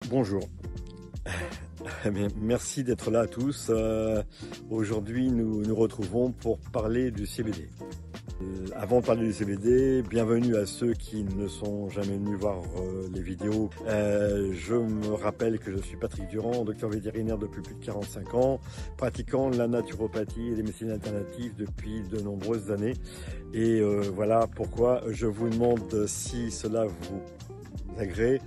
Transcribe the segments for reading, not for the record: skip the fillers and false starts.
Bonjour. Eh bien, merci d'être là à tous. Aujourd'hui, nous nous retrouvons pour parler du CBD. Avant de parler du CBD, bienvenue à ceux qui ne sont jamais venus voir les vidéos. Je me rappelle que je suis Patrick Durand, docteur vétérinaire depuis plus de 45 ans, pratiquant la naturopathie et les médecines alternatives depuis de nombreuses années. Et voilà pourquoi je vous demande, si cela vous agrée,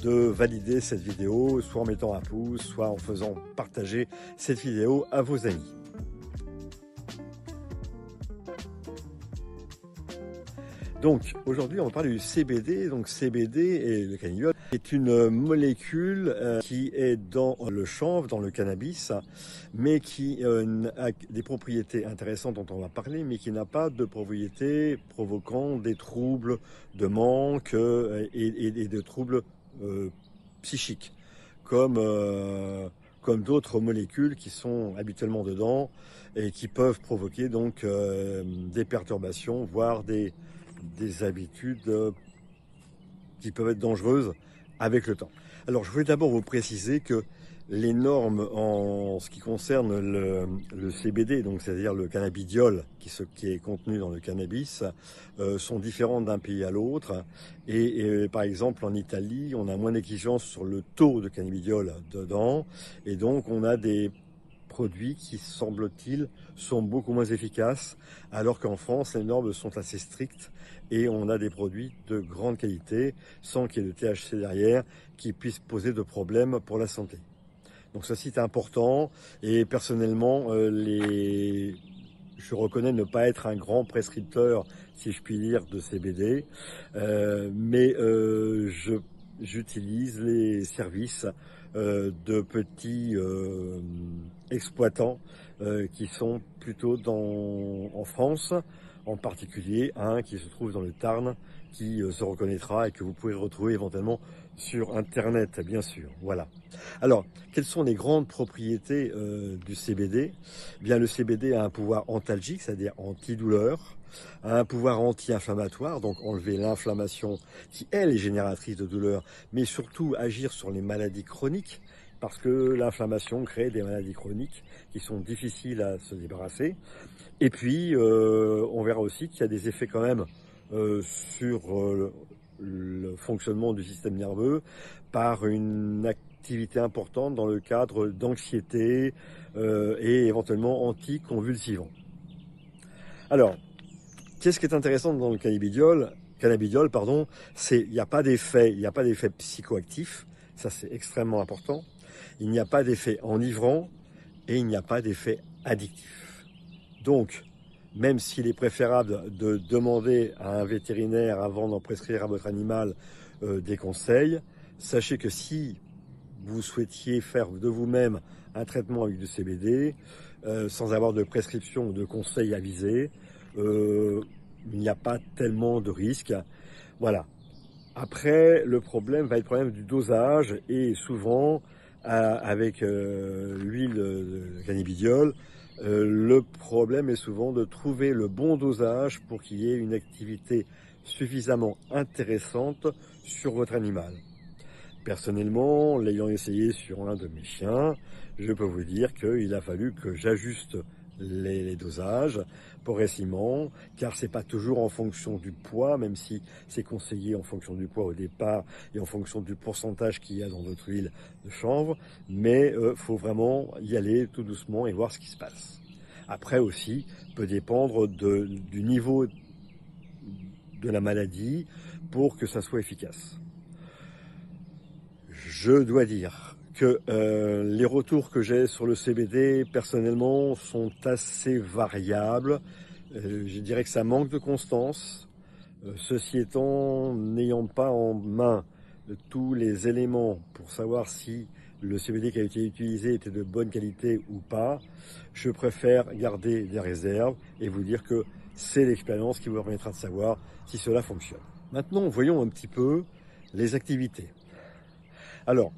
de valider cette vidéo, soit en mettant un pouce, soit en faisant partager cette vidéo à vos amis. Donc aujourd'hui on va parler du CBD. Donc CBD et le cannabidiol est une molécule qui est dans le chanvre, dans le cannabis, mais qui a des propriétés intéressantes dont on va parler, mais qui n'a pas de propriétés provoquant des troubles de manque et de troubles psychiques, comme d'autres molécules qui sont habituellement dedans et qui peuvent provoquer donc des perturbations, voire des habitudes qui peuvent être dangereuses avec le temps. Alors je voulais d'abord vous préciser que les normes en ce qui concerne le CBD, donc c'est-à-dire le cannabidiol qui est contenu dans le cannabis, sont différentes d'un pays à l'autre. Et par exemple en Italie, on a moins d'exigences sur le taux de cannabidiol dedans, et donc on a des produits qui, semble-t-il, sont beaucoup moins efficaces, alors qu'en France, les normes sont assez strictes et on a des produits de grande qualité, sans qu'il y ait de THC derrière, qui puissent poser de problèmes pour la santé. Donc ceci est important, et personnellement, je reconnais ne pas être un grand prescripteur, si je puis dire, de CBD, mais j'utilise les services de petits exploitants qui sont plutôt en France, en particulier un qui se trouve dans le Tarn, qui se reconnaîtra et que vous pouvez retrouver éventuellement sur internet, bien sûr. Voilà. Alors, quelles sont les grandes propriétés du CBD? Eh bien, le CBD a un pouvoir antalgique, c'est-à-dire antidouleur, a un pouvoir anti-inflammatoire, donc enlever l'inflammation qui, elle, est génératrice de douleur, mais surtout agir sur les maladies chroniques, parce que l'inflammation crée des maladies chroniques qui sont difficiles à se débarrasser. Et puis, on verra aussi qu'il y a des effets quand même sur le fonctionnement du système nerveux par une activité importante dans le cadre d'anxiété et éventuellement anticonvulsivant. Alors, qu'est-ce qui est intéressant dans le cannabidiol, c'est qu'il n'y a pas d'effet psychoactif, ça c'est extrêmement important. Il n'y a pas d'effet enivrant et il n'y a pas d'effet addictif. Donc, même s'il est préférable de demander à un vétérinaire, avant d'en prescrire à votre animal, des conseils, sachez que si vous souhaitiez faire de vous-même un traitement avec du CBD, sans avoir de prescription ou de conseils avisés, il n'y a pas tellement de risques. Voilà. Après, le problème va être le problème du dosage, et souvent, avec l'huile de cannabidiol, le problème est souvent de trouver le bon dosage pour qu'il y ait une activité suffisamment intéressante sur votre animal. Personnellement, l'ayant essayé sur un de mes chiens, je peux vous dire qu'il a fallu que j'ajuste les dosages progressivement, car c'est pas toujours en fonction du poids, même si c'est conseillé en fonction du poids au départ et en fonction du pourcentage qu'il y a dans votre huile de chanvre, mais faut vraiment y aller tout doucement et voir ce qui se passe. Après aussi, peut dépendre du niveau de la maladie pour que ça soit efficace. Je dois dire que les retours que j'ai sur le CBD, personnellement, sont assez variables. Je dirais que ça manque de constance. Ceci étant, n'ayant pas en main tous les éléments pour savoir si le CBD qui a été utilisé était de bonne qualité ou pas, je préfère garder des réserves et vous dire que c'est l'expérience qui vous permettra de savoir si cela fonctionne. Maintenant, voyons un petit peu les activités. Alors,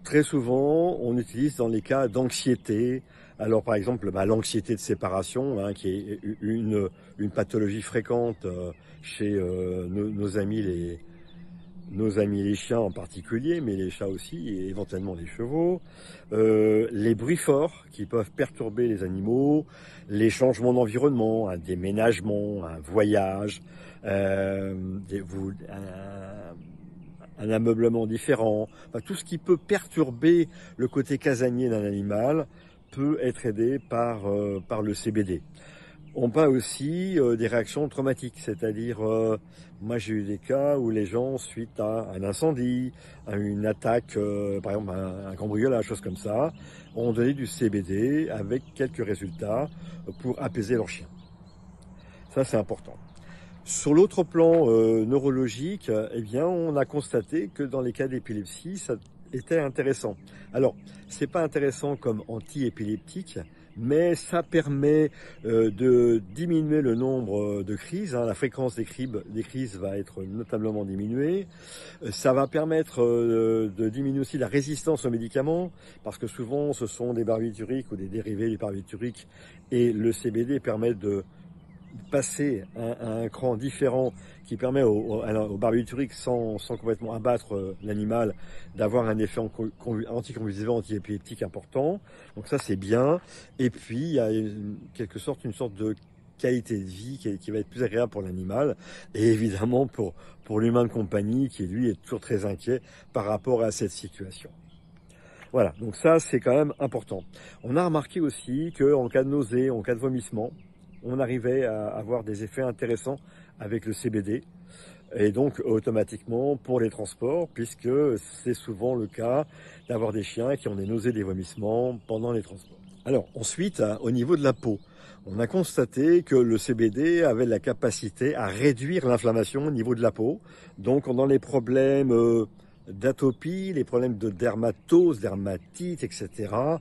très souvent, on utilise dans les cas d'anxiété. Alors, par exemple, l'anxiété de séparation, qui est une pathologie fréquente chez nos amis nos amis les chiens en particulier, mais les chats aussi, et éventuellement les chevaux, les bruits forts qui peuvent perturber les animaux, les changements d'environnement, un déménagement, un voyage, un ameublement différent, enfin, tout ce qui peut perturber le côté casanier d'un animal peut être aidé par le CBD. On a aussi des réactions traumatiques, c'est-à-dire, moi j'ai eu des cas où les gens, suite à un incendie, à une attaque, par exemple un cambriolage, chose comme ça, ont donné du CBD avec quelques résultats pour apaiser leur chien. Ça c'est important. Sur l'autre plan neurologique, eh bien, on a constaté que dans les cas d'épilepsie, ça était intéressant. Alors, c'est pas intéressant comme anti-épileptique, mais ça permet de diminuer le nombre de crises. La fréquence des crises va être notablement diminuée. Ça va permettre de diminuer aussi la résistance aux médicaments, parce que souvent ce sont des barbituriques ou des dérivés du barbiturique, et le CBD permet de passer à un cran différent qui permet au barbiturique, sans complètement abattre l'animal, d'avoir un effet anticonvulsivant, antiépileptique important. Donc ça c'est bien. Et puis il y a quelque sorte une sorte de qualité de vie qui va être plus agréable pour l'animal, et évidemment pour l'humain de compagnie qui lui est toujours très inquiet par rapport à cette situation. Voilà, donc ça c'est quand même important. On a remarqué aussi qu'en cas de nausée, en cas de vomissement, on arrivait à avoir des effets intéressants avec le CBD, et donc automatiquement pour les transports, puisque c'est souvent le cas d'avoir des chiens qui ont des nausées, des vomissements pendant les transports. Alors ensuite, au niveau de la peau, on a constaté que le CBD avait la capacité à réduire l'inflammation au niveau de la peau. Donc dans les problèmes d'atopie, les problèmes de dermatose, dermatite, etc.,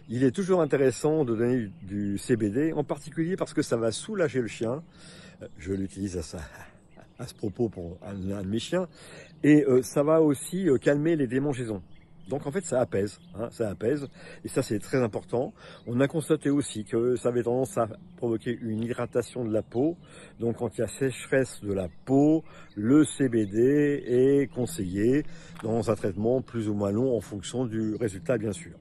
il est toujours intéressant de donner du CBD, en particulier parce que ça va soulager le chien. Je l'utilise à ce propos pour un de mes chiens. Et ça va aussi calmer les démangeaisons. Donc en fait ça apaise, ça apaise, et ça c'est très important. On a constaté aussi que ça avait tendance à provoquer une hydratation de la peau. Donc quand il y a sécheresse de la peau, le CBD est conseillé dans un traitement plus ou moins long en fonction du résultat bien sûr.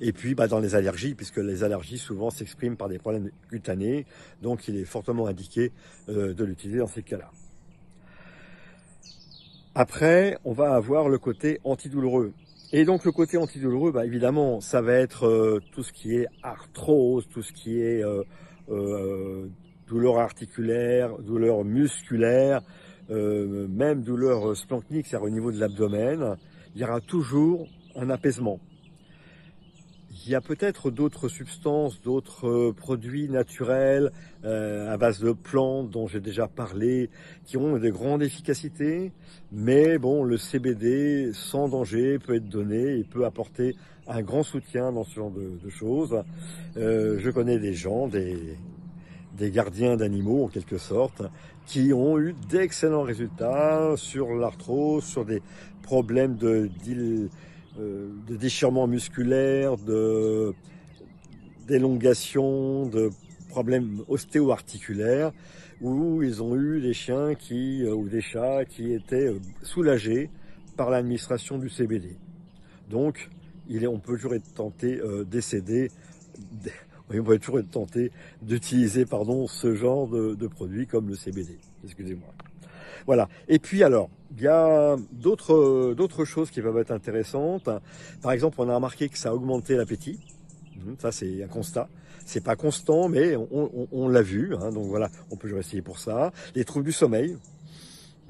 Et puis dans les allergies, puisque les allergies souvent s'expriment par des problèmes cutanés, donc il est fortement indiqué de l'utiliser dans ces cas-là. Après, on va avoir le côté antidouloureux. Et donc le côté antidouloureux, évidemment, ça va être tout ce qui est arthrose, tout ce qui est douleur articulaire, douleur musculaire, même douleur splanchnique, c'est-à-dire au niveau de l'abdomen. Il y aura toujours un apaisement. Il y a peut-être d'autres substances, d'autres produits naturels à base de plantes dont j'ai déjà parlé, qui ont de grandes efficacités, mais bon, le CBD sans danger peut être donné et peut apporter un grand soutien dans ce genre de choses. Je connais des gens, des gardiens d'animaux en quelque sorte, qui ont eu d'excellents résultats sur l'arthrose, sur des problèmes de déchirement musculaire, d'élongation, de problèmes ostéo-articulaires, où ils ont eu des chiens ou des chats qui étaient soulagés par l'administration du CBD. Donc, on peut toujours être tenté on peut toujours être tenté d'utiliser ce genre de produit comme le CBD. Excusez-moi. Voilà. Et puis alors, il y a d'autres choses qui peuvent être intéressantes. Par exemple, on a remarqué que ça a augmenté l'appétit. Ça, c'est un constat. C'est pas constant, mais on l'a vu. Donc voilà, on peut toujours essayer pour ça. Les troubles du sommeil.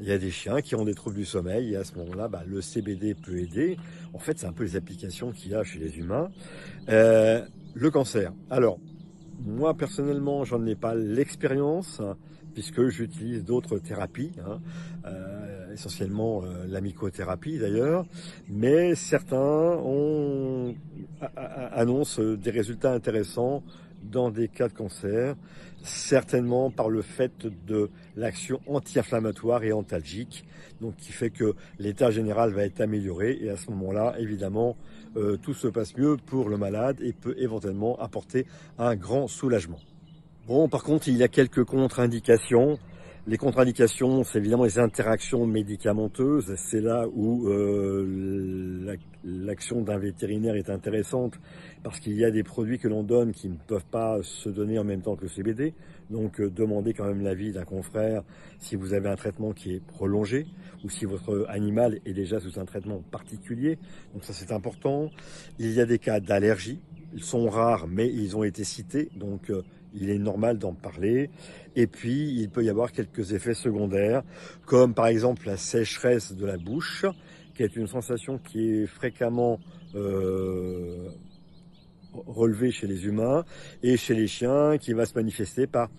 Il y a des chiens qui ont des troubles du sommeil, et à ce moment-là, le CBD peut aider. En fait, c'est un peu les applications qu'il y a chez les humains. Le cancer. Alors, moi, personnellement, j'en ai pas l'expérience, puisque j'utilise d'autres thérapies, essentiellement la mycothérapie d'ailleurs, mais certains annoncent des résultats intéressants dans des cas de cancer, certainement par le fait de l'action anti-inflammatoire et antalgique, donc qui fait que l'état général va être amélioré, et à ce moment-là, évidemment, tout se passe mieux pour le malade et peut éventuellement apporter un grand soulagement. Bon, par contre, il y a quelques contre-indications. Les contre-indications, c'est évidemment les interactions médicamenteuses. C'est là où l'action d'un vétérinaire est intéressante parce qu'il y a des produits que l'on donne qui ne peuvent pas se donner en même temps que le CBD. Donc demandez quand même l'avis d'un confrère si vous avez un traitement qui est prolongé ou si votre animal est déjà sous un traitement particulier. Donc ça c'est important. Il y a des cas d'allergie. Ils sont rares mais ils ont été cités. Donc il est normal d'en parler. Et puis, il peut y avoir quelques effets secondaires, comme par exemple la sécheresse de la bouche, qui est une sensation qui est fréquemment relevée chez les humains et chez les chiens, qui va se manifester par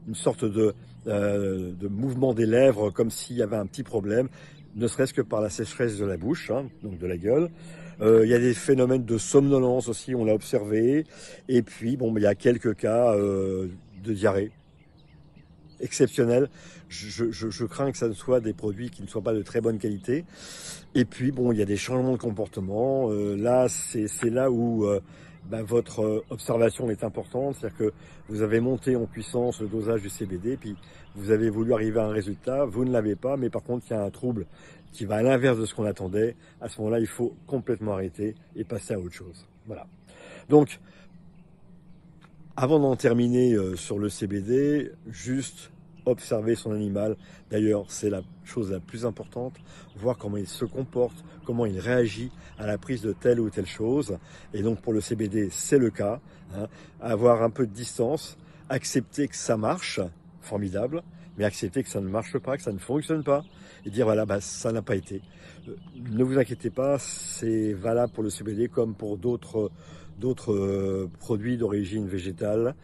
une sorte de mouvement des lèvres, comme s'il y avait un petit problème, ne serait-ce que par la sécheresse de la bouche, hein, donc de la gueule. Il y a des phénomènes de somnolence aussi, on l'a observé. Et puis, bon, il y a quelques cas de diarrhée exceptionnels. Je crains que ça ne soit des produits qui ne soient pas de très bonne qualité. Et puis, bon, il y a des changements de comportement. Là, c'est là où votre observation est importante. C'est-à-dire que vous avez monté en puissance le dosage du CBD, puis vous avez voulu arriver à un résultat, vous ne l'avez pas, mais par contre, il y a un trouble qui va à l'inverse de ce qu'on attendait. À ce moment-là, il faut complètement arrêter et passer à autre chose. Voilà. Donc, avant d'en terminer sur le CBD, juste observer son animal. D'ailleurs, c'est la chose la plus importante. Voir comment il se comporte, comment il réagit à la prise de telle ou telle chose. Et donc, pour le CBD, c'est le cas. Hein. Avoir un peu de distance, accepter que ça marche, formidable, mais accepter que ça ne marche pas, que ça ne fonctionne pas, et dire voilà, ça n'a pas été. Ne vous inquiétez pas, c'est valable pour le CBD comme pour d'autres produits d'origine végétale.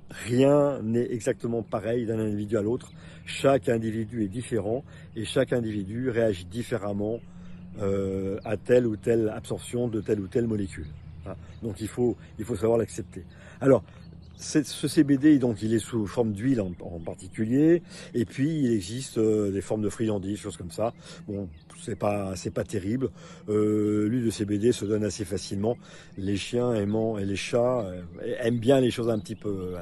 Rien n'est exactement pareil d'un individu à l'autre. Chaque individu est différent et chaque individu réagit différemment à telle ou telle absorption de telle ou telle molécule. Donc il faut savoir l'accepter. Alors, ce CBD, donc, il est sous forme d'huile en particulier, et puis il existe des formes de friandises, choses comme ça. Bon, c'est pas terrible. L'huile de CBD se donne assez facilement. Les chiens aimant et les chats aiment bien les choses un petit peu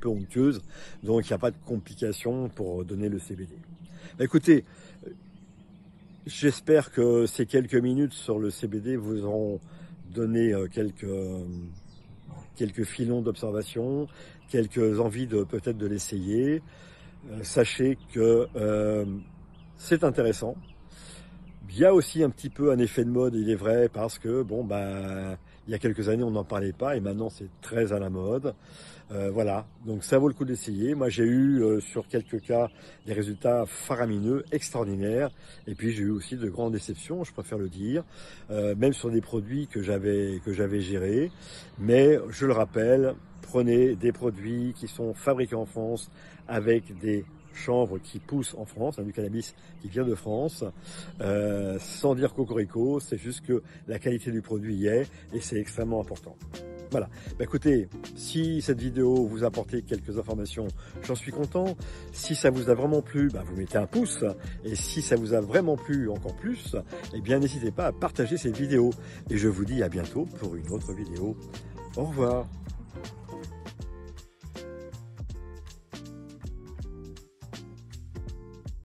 onctueuses, donc il n'y a pas de complications pour donner le CBD. Écoutez, j'espère que ces quelques minutes sur le CBD vous auront donné quelques filons d'observation, quelques envies peut-être de l'essayer. Sachez que c'est intéressant. Il y a aussi un petit peu un effet de mode, il est vrai, parce que il y a quelques années on n'en parlait pas et maintenant c'est très à la mode. Voilà, donc ça vaut le coup d'essayer. Moi j'ai eu sur quelques cas des résultats faramineux, extraordinaires, et puis j'ai eu aussi de grandes déceptions, je préfère le dire, même sur des produits que j'avais gérés. Mais je le rappelle, prenez des produits qui sont fabriqués en France avec des chanvre qui pousse en France, du cannabis qui vient de France, sans dire cocorico, c'est juste que la qualité du produit y est et c'est extrêmement important. Voilà, écoutez, si cette vidéo vous a apporté quelques informations, j'en suis content. Si ça vous a vraiment plu, vous mettez un pouce. Et si ça vous a vraiment plu encore plus, eh bien n'hésitez pas à partager cette vidéo. Et je vous dis à bientôt pour une autre vidéo. Au revoir.